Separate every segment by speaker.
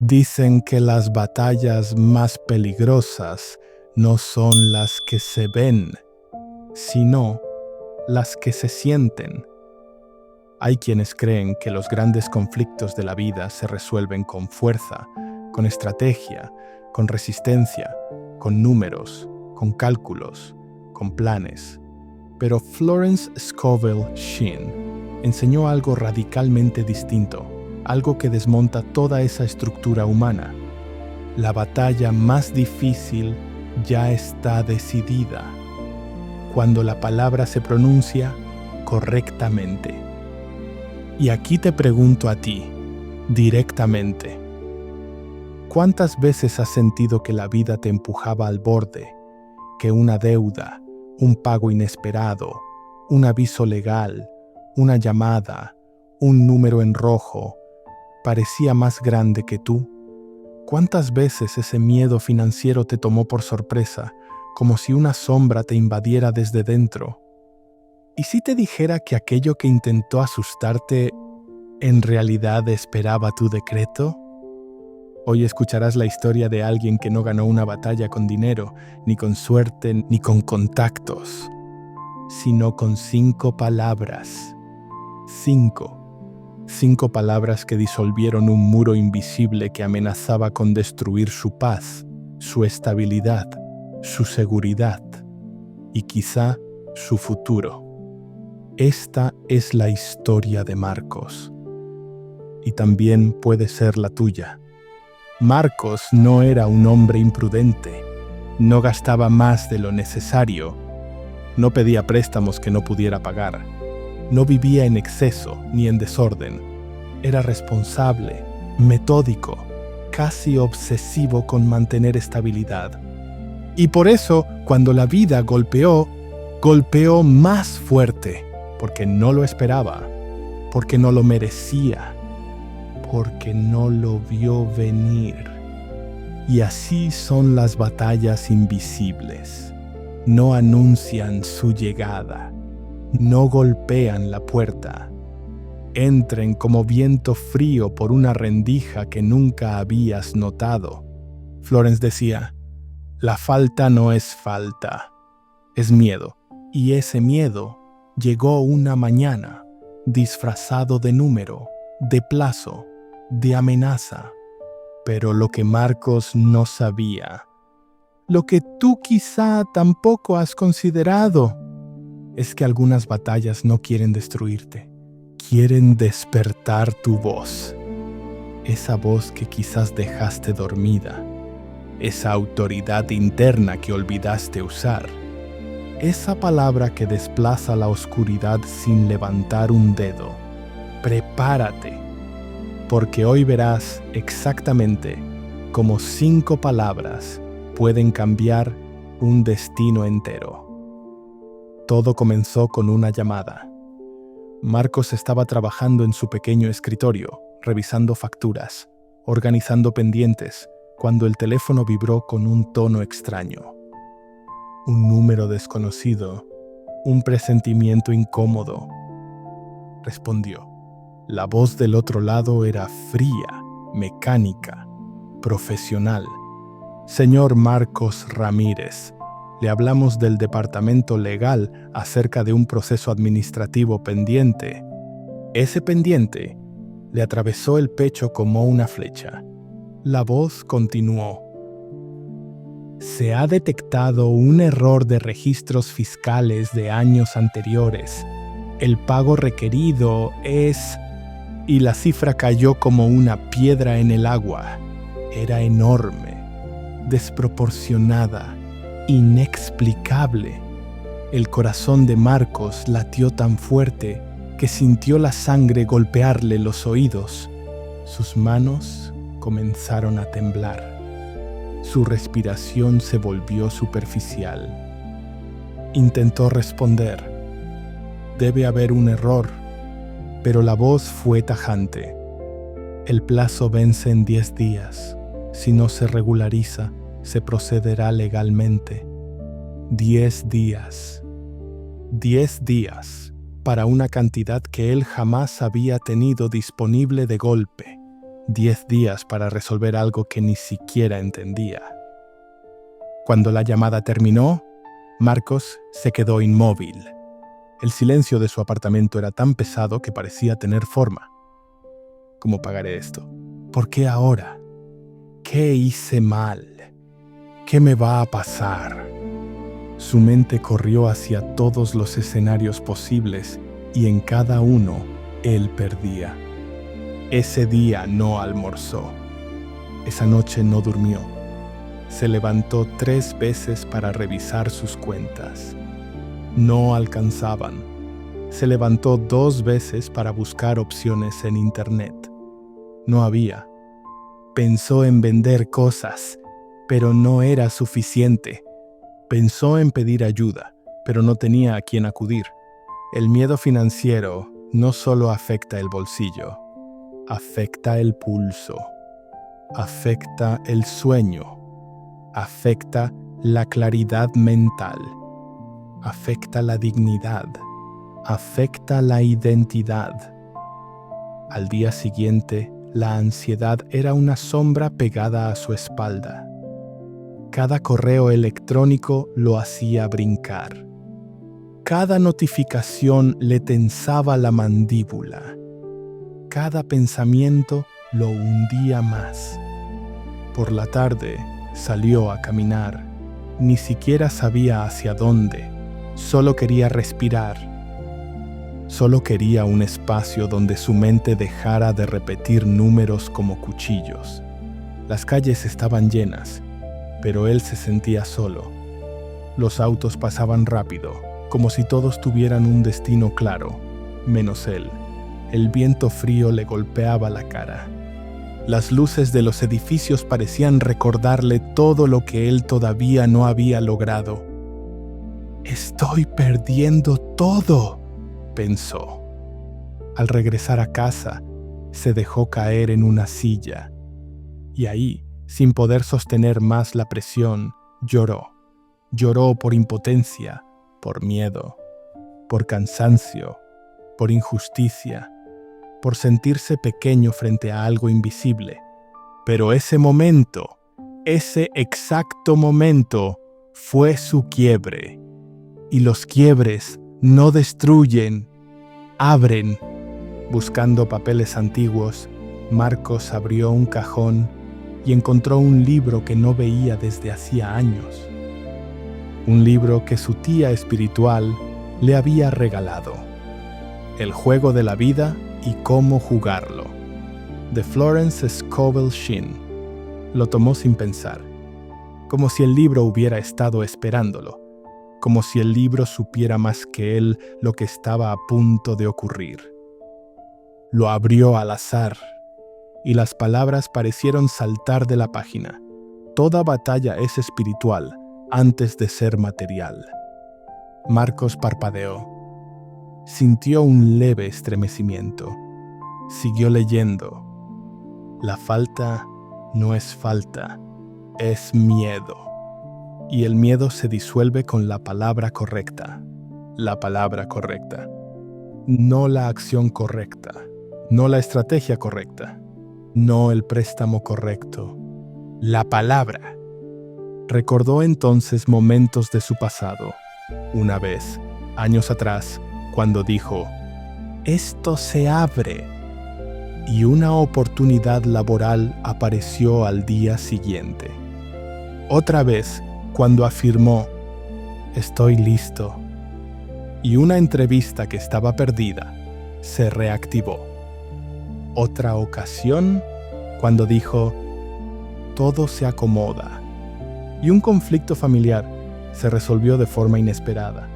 Speaker 1: Dicen que las batallas más peligrosas no son las que se ven, sino las que se sienten. Hay quienes creen que los grandes conflictos de la vida se resuelven con fuerza, con estrategia, con resistencia, con números, con cálculos, con planes. Pero Florence Scovel Shinn enseñó algo radicalmente distinto, algo que desmonta toda esa estructura humana. La batalla más difícil ya está decidida, cuando la palabra se pronuncia correctamente. Y aquí te pregunto a ti, directamente, ¿cuántas veces has sentido que la vida te empujaba al borde, que una deuda, un pago inesperado, un aviso legal, una llamada, un número en rojo, parecía más grande que tú? ¿Cuántas veces ese miedo financiero te tomó por sorpresa, como si una sombra te invadiera desde dentro? ¿Y si te dijera que aquello que intentó asustarte en realidad esperaba tu decreto? Hoy escucharás la historia de alguien que no ganó una batalla con dinero, ni con suerte, ni con contactos, sino con 5 palabras. 5 palabras que disolvieron un muro invisible que amenazaba con destruir su paz, su estabilidad, su seguridad y quizá su futuro. Esta es la historia de Marcos. Y también puede ser la tuya. Marcos no era un hombre imprudente. No gastaba más de lo necesario. No pedía préstamos que no pudiera pagar. No vivía en exceso ni en desorden. Era responsable, metódico, casi obsesivo con mantener estabilidad. Y por eso, cuando la vida golpeó más fuerte, porque no lo esperaba, porque no lo merecía, porque no lo vio venir. Y así son las batallas invisibles. No anuncian su llegada. No golpean la puerta. Entren como viento frío por una rendija que nunca habías notado. Florence decía, la falta no es falta, es miedo. Y ese miedo llegó una mañana, disfrazado de número, de plazo, de amenaza. Pero lo que Marcos no sabía, lo que tú quizá tampoco has considerado, es que algunas batallas no quieren destruirte, quieren despertar tu voz. Esa voz que quizás dejaste dormida, esa autoridad interna que olvidaste usar, esa palabra que desplaza la oscuridad sin levantar un dedo. Prepárate, porque hoy verás exactamente cómo 5 palabras pueden cambiar un destino entero. Todo comenzó con una llamada. Marcos estaba trabajando en su pequeño escritorio, revisando facturas, organizando pendientes, cuando el teléfono vibró con un tono extraño. Un número desconocido, un presentimiento incómodo. Respondió. La voz del otro lado era fría, mecánica, profesional. Señor Marcos Ramírez, le hablamos del departamento legal acerca de un proceso administrativo pendiente. Ese pendiente le atravesó el pecho como una flecha. La voz continuó. Se ha detectado un error de registros fiscales de años anteriores. El pago requerido es... Y la cifra cayó como una piedra en el agua. Era enorme, desproporcionada, inexplicable. El corazón de Marcos latió tan fuerte que sintió la sangre golpearle los oídos. Sus manos comenzaron a temblar. Su respiración se volvió superficial. Intentó responder. Debe haber un error, pero la voz fue tajante. El plazo vence en 10 días. Si no se regulariza, se procederá legalmente. 10 días. 10 días para una cantidad que él jamás había tenido disponible de golpe. 10 días para resolver algo que ni siquiera entendía. Cuando la llamada terminó, Marcos se quedó inmóvil. El silencio de su apartamento era tan pesado que parecía tener forma. ¿Cómo pagaré esto? ¿Por qué ahora? ¿Qué hice mal? ¿Qué me va a pasar? Su mente corrió hacia todos los escenarios posibles y en cada uno él perdía. Ese día no almorzó. Esa noche no durmió. Se levantó 3 veces para revisar sus cuentas. No alcanzaban. Se levantó 2 veces para buscar opciones en internet. No había. Pensó en vender cosas, pero no era suficiente. Pensó en pedir ayuda, pero no tenía a quién acudir. El miedo financiero no solo afecta el bolsillo, afecta el pulso, afecta el sueño, afecta la claridad mental, afecta la dignidad, afecta la identidad. Al día siguiente, la ansiedad era una sombra pegada a su espalda. Cada correo electrónico lo hacía brincar. Cada notificación le tensaba la mandíbula. Cada pensamiento lo hundía más. Por la tarde salió a caminar. Ni siquiera sabía hacia dónde. Solo quería respirar. Solo quería un espacio donde su mente dejara de repetir números como cuchillos. Las calles estaban llenas, pero él se sentía solo. Los autos pasaban rápido, como si todos tuvieran un destino claro, menos él. El viento frío le golpeaba la cara. Las luces de los edificios parecían recordarle todo lo que él todavía no había logrado. «Estoy perdiendo todo», pensó. Al regresar a casa, se dejó caer en una silla. Y ahí, sin poder sostener más la presión, lloró. Lloró por impotencia, por miedo, por cansancio, por injusticia, por sentirse pequeño frente a algo invisible. Pero ese momento, ese exacto momento, fue su quiebre. Y los quiebres no destruyen, abren. Buscando papeles antiguos, Marcos abrió un cajón y encontró un libro que no veía desde hacía años. Un libro que su tía espiritual le había regalado. El juego de la vida y cómo jugarlo, de Florence Scovel Shinn. Lo tomó sin pensar, como si el libro hubiera estado esperándolo, como si el libro supiera más que él lo que estaba a punto de ocurrir. Lo abrió al azar, y las palabras parecieron saltar de la página. Toda batalla es espiritual antes de ser material. Marcos parpadeó. Sintió un leve estremecimiento. Siguió leyendo. La falta no es falta, es miedo. Y el miedo se disuelve con la palabra correcta. La palabra correcta. No la acción correcta. No la estrategia correcta. No el préstamo correcto. La palabra. Recordó entonces momentos de su pasado. Una vez, años atrás, cuando dijo, «Esto se abre», y una oportunidad laboral apareció al día siguiente. Otra vez, cuando afirmó, «Estoy listo», y una entrevista que estaba perdida se reactivó. Otra ocasión, cuando dijo, «Todo se acomoda», y un conflicto familiar se resolvió de forma inesperada.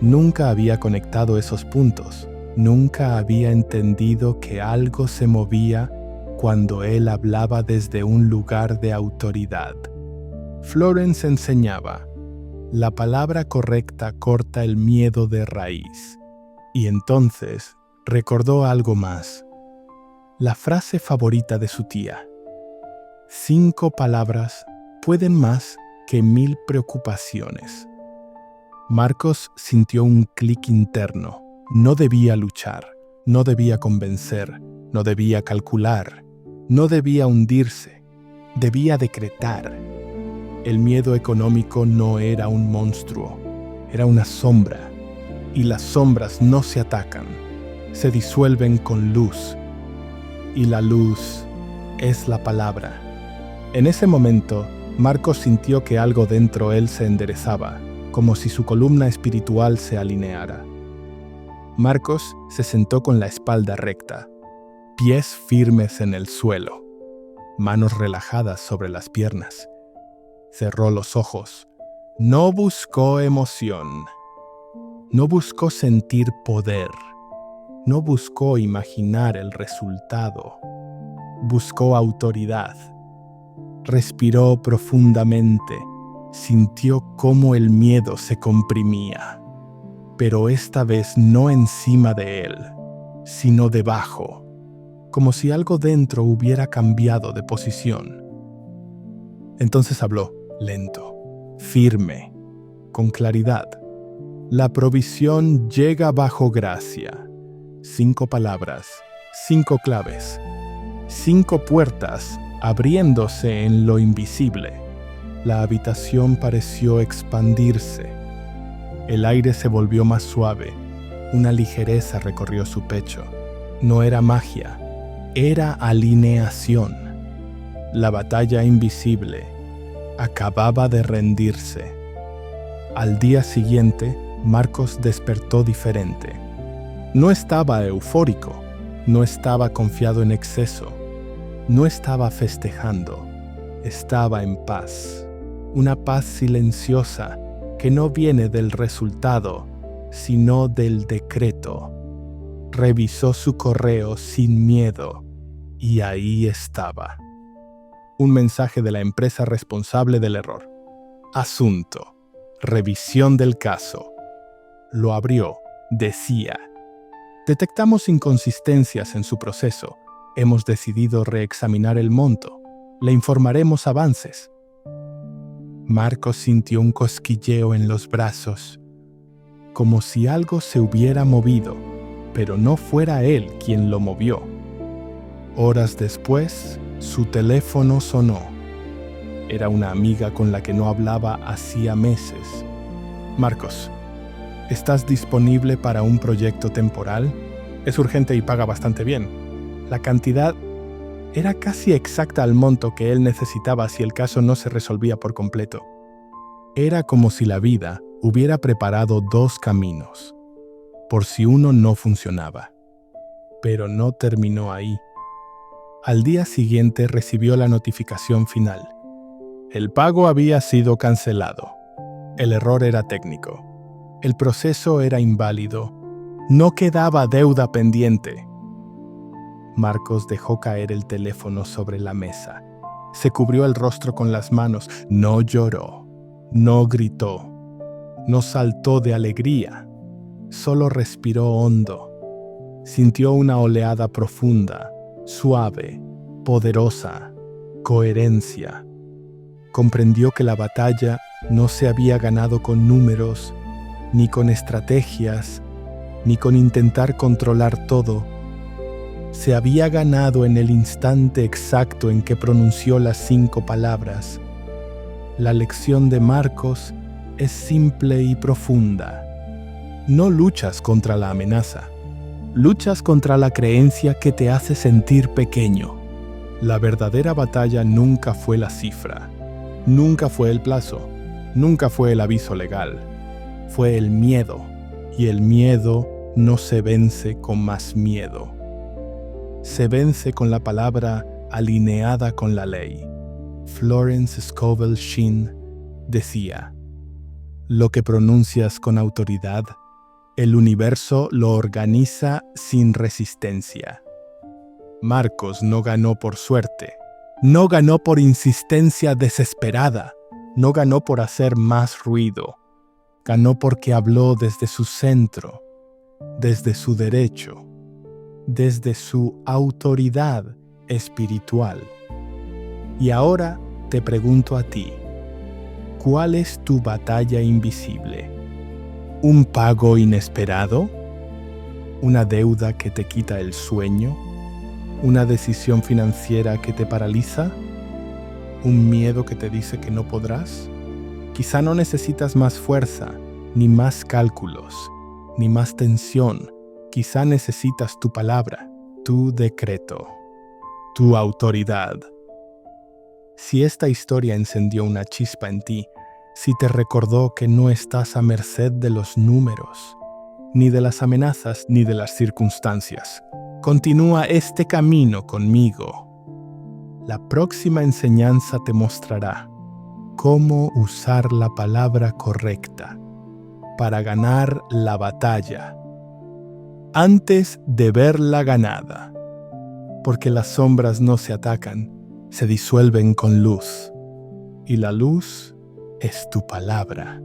Speaker 1: Nunca había conectado esos puntos, nunca había entendido que algo se movía cuando él hablaba desde un lugar de autoridad. Florence enseñaba, la palabra correcta corta el miedo de raíz. Y entonces recordó algo más. La frase favorita de su tía. 5 palabras pueden más que 1000 preocupaciones. Marcos sintió un clic interno. No debía luchar, no debía convencer, no debía calcular. No debía hundirse, debía decretar. El miedo económico no era un monstruo, era una sombra. Y las sombras no se atacan, se disuelven con luz. Y la luz es la palabra. En ese momento, Marcos sintió que algo dentro él se enderezaba, como si su columna espiritual se alineara. Marcos se sentó con la espalda recta, pies firmes en el suelo, manos relajadas sobre las piernas. Cerró los ojos. No buscó emoción. No buscó sentir poder. No buscó imaginar el resultado. Buscó autoridad. Respiró profundamente. Sintió cómo el miedo se comprimía. Pero esta vez no encima de él, sino debajo, como si algo dentro hubiera cambiado de posición. Entonces habló, lento, firme, con claridad. La provisión llega bajo gracia. 5 palabras, 5 claves, 5 puertas abriéndose en lo invisible. La habitación pareció expandirse. El aire se volvió más suave. Una ligereza recorrió su pecho. No era magia, era alineación. La batalla invisible acababa de rendirse. Al día siguiente, Marcos despertó diferente. No estaba eufórico, no estaba confiado en exceso, no estaba festejando, estaba en paz. Una paz silenciosa que no viene del resultado, sino del decreto. Revisó su correo sin miedo y ahí estaba. Un mensaje de la empresa responsable del error. Asunto. Revisión del caso. Lo abrió. Decía: detectamos inconsistencias en su proceso. Hemos decidido reexaminar el monto. Le informaremos avances. Marcos sintió un cosquilleo en los brazos, como si algo se hubiera movido, pero no fuera él quien lo movió. Horas después, su teléfono sonó. Era una amiga con la que no hablaba hacía meses. Marcos, ¿estás disponible para un proyecto temporal? Es urgente y paga bastante bien. La cantidad era casi exacta al monto que él necesitaba si el caso no se resolvía por completo. Era como si la vida hubiera preparado 2 caminos, por si uno no funcionaba. Pero no terminó ahí. Al día siguiente recibió la notificación final. El pago había sido cancelado. El error era técnico. El proceso era inválido. No quedaba deuda pendiente. Marcos dejó caer el teléfono sobre la mesa. Se cubrió el rostro con las manos. No lloró, no gritó, no saltó de alegría. Solo respiró hondo. Sintió una oleada profunda, suave, poderosa, coherencia. Comprendió que la batalla no se había ganado con números, ni con estrategias, ni con intentar controlar todo. Se había ganado en el instante exacto en que pronunció las 5 palabras. La lección de Marcos es simple y profunda. No luchas contra la amenaza. Luchas contra la creencia que te hace sentir pequeño. La verdadera batalla nunca fue la cifra. Nunca fue el plazo. Nunca fue el aviso legal. Fue el miedo. Y el miedo no se vence con más miedo. Se vence con la palabra alineada con la ley. Florence Scovel Shinn decía: lo que pronuncias con autoridad, el universo lo organiza sin resistencia. Marcos no ganó por suerte, no ganó por insistencia desesperada, no ganó por hacer más ruido, ganó porque habló desde su centro, desde su derecho, desde su autoridad espiritual. Y ahora te pregunto a ti, ¿cuál es tu batalla invisible? ¿Un pago inesperado? ¿Una deuda que te quita el sueño? ¿Una decisión financiera que te paraliza? ¿Un miedo que te dice que no podrás? Quizá no necesitas más fuerza, ni más cálculos, ni más tensión. Quizá necesitas tu palabra, tu decreto, tu autoridad. Si esta historia encendió una chispa en ti, si te recordó que no estás a merced de los números, ni de las amenazas, ni de las circunstancias, continúa este camino conmigo. La próxima enseñanza te mostrará cómo usar la palabra correcta para ganar la batalla antes de verla ganada, porque las sombras no se atacan, se disuelven con luz, y la luz es tu palabra.